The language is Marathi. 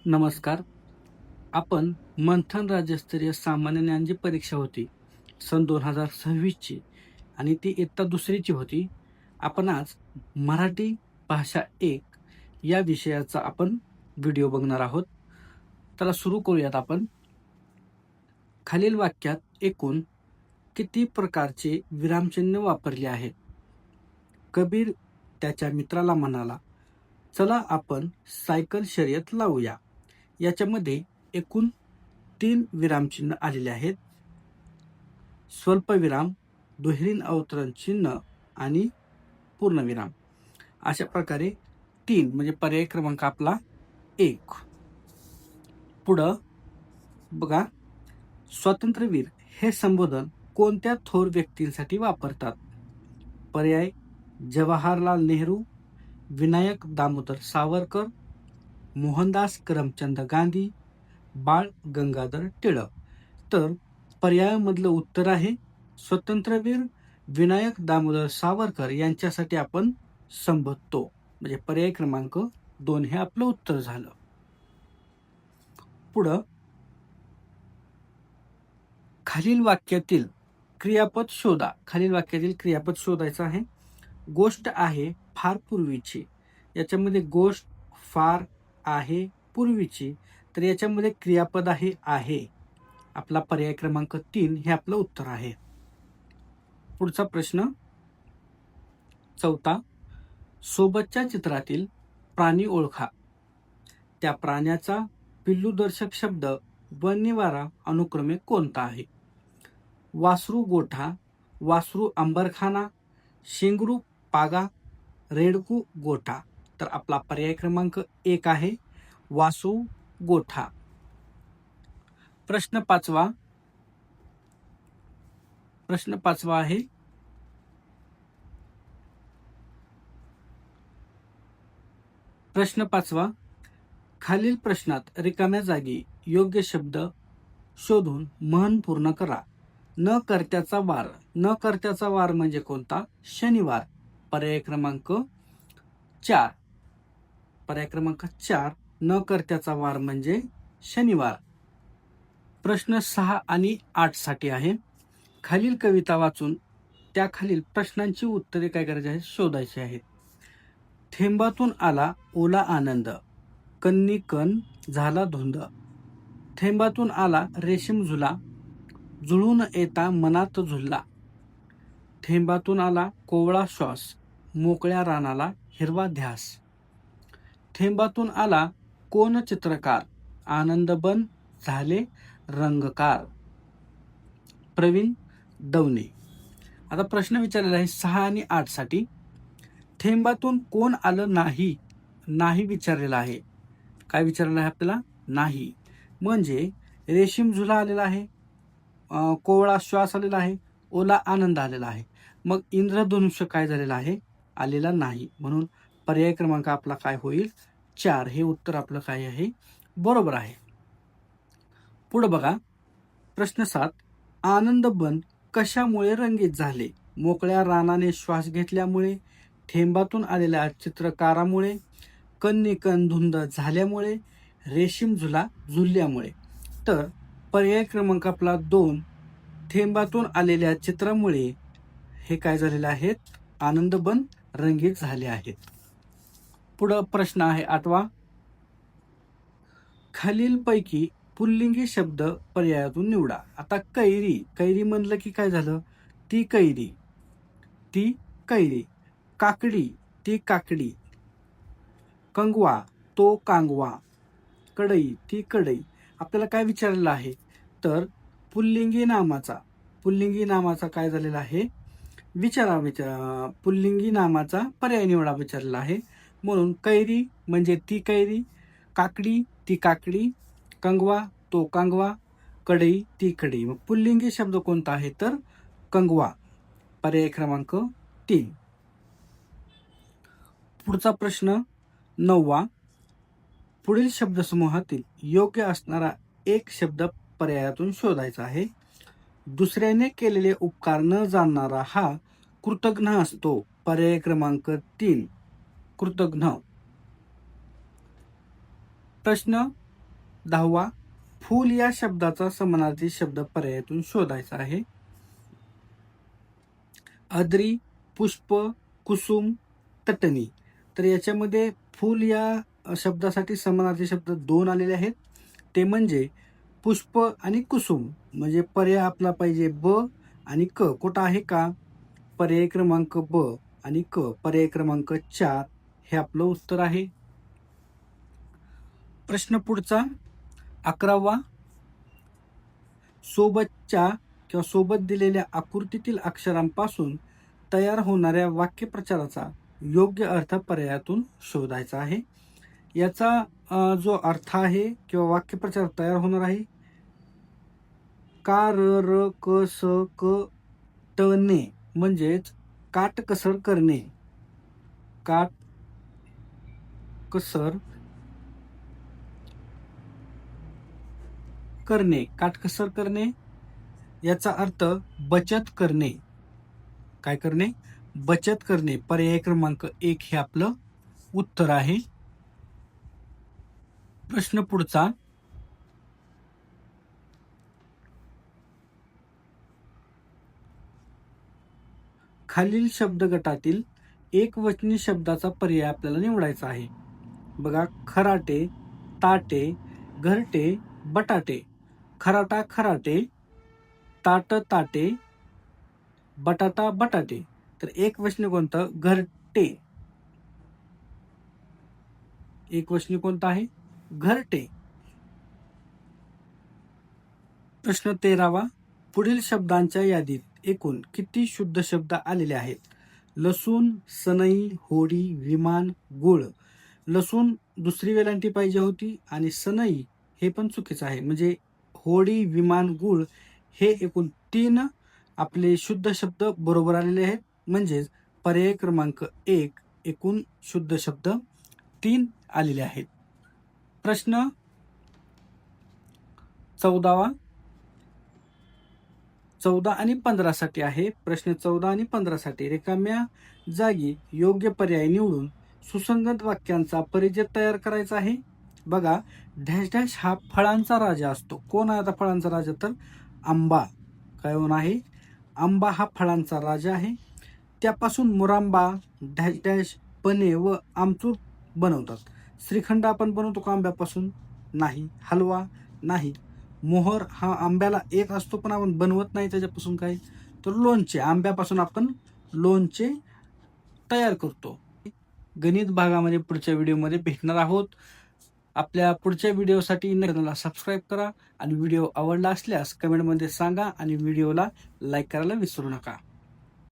नमस्कार. आपण मंथन राज्यस्तरीय सामान्य ज्ञान जी परीक्षा होती सन 2026ची आणि ती इयत्ता दुसरीची होती. आपण आज मराठी भाषा 1 या विषयाचा आपण व्हिडिओ बघणार आहोत. त्याला सुरू करूयात आपण. खालील वाक्यात एकूण किती प्रकारचे विरामचिन्ह वापरले आहेत? कबीर त्याच्या मित्राला म्हणाला, चला आपण सायकल शर्यत लावूया. याच्यामध्ये एकूण 3 विरामचिन्ह आलेले आहेत. स्वल्पविराम, दुहेरी अवतरण चिन्ह आणि पूर्णविराम. अशा प्रकारे 3 म्हणजे पर्याय क्रमांक आपला 1. पुढं बघा, स्वातंत्र्यवीर हे संबोधन कोणत्या थोर व्यक्तींसाठी वापरतात? पर्याय जवाहरलाल नेहरू, विनायक दामोदर सावरकर, मोहनदास करमचंद गांधी, बाळ गंगाधर टिळक. तर पर्यायामधलं उत्तर आहे स्वतंत्रवीर विनायक दामोदर सावरकर यांच्यासाठी आपण संबोधतो. म्हणजे पर्याय क्रमांक 2 हे आपलं उत्तर झालं. पुढं खालील वाक्यातील क्रियापद शोधा. खालील वाक्यातील क्रियापद शोधायचं आहे. गोष्ट आहे फार पूर्वीची. याच्यामध्ये गोष्ट फार आहे पूर्वीची. तर याच्यामध्ये क्रियापद आहे. आपला पर्याय क्रमांक 3 हे आपलं उत्तर आहे. पुढचा प्रश्न 4. सोबतच्या चित्रातील प्राणी ओळखा. त्या प्राण्याचा पिल्लूदर्शक शब्द व निवारा अनुक्रमे कोणता आहे? वासरू गोठा, वासरू अंबरखाना, शेंगरू पागा, रेडकू गोठा. तर आपला पर्याय क्रमांक 1 आहे वासू गोठा. प्रश्न 5. प्रश्न 5 आहे प्रश्न 5. खालील प्रश्नात रिकाम्या जागी योग्य शब्द शोधून म्हण पूर्ण करा. न कर्त्याचा वार. न कर्त्याचा वार म्हणजे कोणता? शनिवार. पर्याय क्रमांक 4. पर्याय क्रमांक 4 न कर्त्याचा वार म्हणजे शनिवार. प्रश्न 6 आणि 8 साठी आहे. खालील कविता वाचून त्या खालील प्रश्नांची उत्तरे काय करायची आहेत? शोधायची आहेत. थेंबातून आला ओला आनंद, कन्नी कण झाला धुंद. थेंबातून आला रेशीम झुला, जुळून येता मनात झुलला. थेंबातून आला कोवळा श्वास, मोकळ्या रानाला हिरवा ध्यास. थेंबातून आला कोण चित्रकार, आनंदबन झाले रंगकार. प्रवीण दवणे. आता प्रश्न विचारलेला आहे 6 आणि 8 साठी. थेंबातून कोण आलं नाही? नाही विचारलेला आहे. काय विचारलेलं आहे आपल्याला? नाही. म्हणजे रेशीम झुला आलेला आहे, कोवळा श्वास आलेला आहे, ओला आनंद आलेला आहे. मग इंद्रधनुष्य काय झालेला आहे? आलेला नाही. म्हणून पर्याय क्रमांक आपला काय होईल? 4 हे उत्तर आपलं काय आहे? बरोबर आहे. पुढे बघा, प्रश्न 7. आनंदबन कशामुळे रंगीत झाले? मोकळ्या रानाने श्वास घेतल्यामुळे, थेंबातून आलेल्या चित्रकारामुळे, कन्नी कण धुंद झाल्यामुळे, रेशीम झुला झुलल्यामुळे. तर पर्याय क्रमांक आपला 2 थेंबातून आलेल्या चित्रामुळे हे काय झालेले आहेत? आनंदबन रंगीत झाले आहेत. पुढं प्रश्न आहे 8. खालीलपैकी पुल्लिंगी शब्द पर्यायातून निवडा. आता कैरी. कैरी म्हणलं की काय झालं? ती कैरी. ती कैरी. काकडी. ती काकडी. कंगवा. तो कांगवा. कढई. ती कढई. आपल्याला काय विचारलेलं आहे? तर पुल्लिंगी नामाचा काय झालेला आहे? पुल्लिंगी नामाचा पर्याय निवडा विचारलेला आहे. म्हणून कैरी म्हणजे ती कैरी, काकडी ती काकडी, कंगवा तो कांगवा, कढई ती कढई. मग पुल्लिंगी शब्द कोणता आहे? तर कंगवा. पर्याय क्रमांक 3. पुढचा प्रश्न 9. पुढील शब्दसमूहातील योग्य असणारा एक शब्द पर्यायातून शोधायचा आहे. दुसऱ्याने केलेले उपकार न जाणणारा हा कृतघ्न असतो. पर्याय क्रमांक 3 कृतघ्न. प्रश्न 10वा, फूल या शब्दाचा समानार्थी शब्द पर्यायातून शोधायचा आहे. अद्री, पुष्प, कुसुम, तटणी. तर याच्यामध्ये फूल या शब्दासाठी समानार्थी शब्द 2 आलेले आहेत. ते म्हणजे पुष्प आणि कुसुम. म्हणजे पर्याय आपला पाहिजे ब आणि क. कुठं आहे का? पर्याय क्रमांक ब आणि क. पर्याय क्रमांक 4 हे आपलं उत्तर आहे. प्रश्न पुढचा 11वा, सोबतच्या किंवा सोबत दिलेल्या आकृतीतील अक्षरांपासून तयार होणाऱ्या वाक्यप्रचाराचा योग्य अर्थ पर्यायातून शोधायचा आहे. याचा जो अर्थ आहे किंवा वाक्यप्रचार तयार होणार आहे, का र र क स क ट ने म्हणजेच काटकसर करणे. काटकसर करणे. काटकसर करणे याचा अर्थ बचत करणे. काय करणे? बचत करणे. पर्याय क्रमांक 1 हे आपलं उत्तर आहे. प्रश्न पुढचा 'खालील शब्दगटातील एकवचनी शब्दाचा पर्याय आपल्याला निवडायचा आहे. बघा, खराटे, ताटे, घरटे, बटाटे. खराटा खराटे, ताट ताटे, बटाटा बटाटे. तर एकवचनी कोणतं? घरटे. एकवचनी कोणतं आहे? घरटे. प्रश्न 13वा, पुढील शब्दांच्या यादीत एकूण किती शुद्ध शब्द आलेले आहेत? लसूण, सनई, होडी, विमान, गुळ. लसूण दुसरी वेलांटी पाहिजे होती आणि सनई हे पण चुकीचं आहे. म्हणजे होडी, विमान, गुळ हे एकूण 3 आपले शुद्ध शब्द बरोबर आलेले आहेत. म्हणजेच पर्याय क्रमांक 1 एकूण शुद्ध शब्द 3 आलेले आहेत. प्रश्न 14वा 14 आणि 15 साठी आहे. प्रश्न 14 आणि 15 साठी रिकाम्या जागी योग्य पर्याय निवडून सुसंगत वाक्यांचा परिचय तयार करायचा आहे. बघा, डॅश डॅश हा फळांचा राजा असतो. कोण आहे आता फळांचा राजा? तर आंबा. काय होणार आहे? आंबा हा फळांचा राजा आहे. त्यापासून मुरांबा, डॅश डॅश, पने व आमचूर बनवतात. श्रीखंड आपण बनवतो का आंब्यापासून? नाही. हलवा? नाही. मोहर हा आंब्याला एक असतो पण आपण बनवत नाही त्याच्यापासून. काय? तर लोणचे. आंब्यापासून आपण लोणचे तयार करतो. गणित भागामध्ये पुढच्या व्हिडिओमध्ये भेटणार आहोत. आपल्या पुढच्या व्हिडिओसाठी चॅनलला सबस्क्राईब करा आणि व्हिडिओ आवडला असल्यास कमेंटमध्ये सांगा आणि व्हिडिओला लाईक करायला विसरू नका.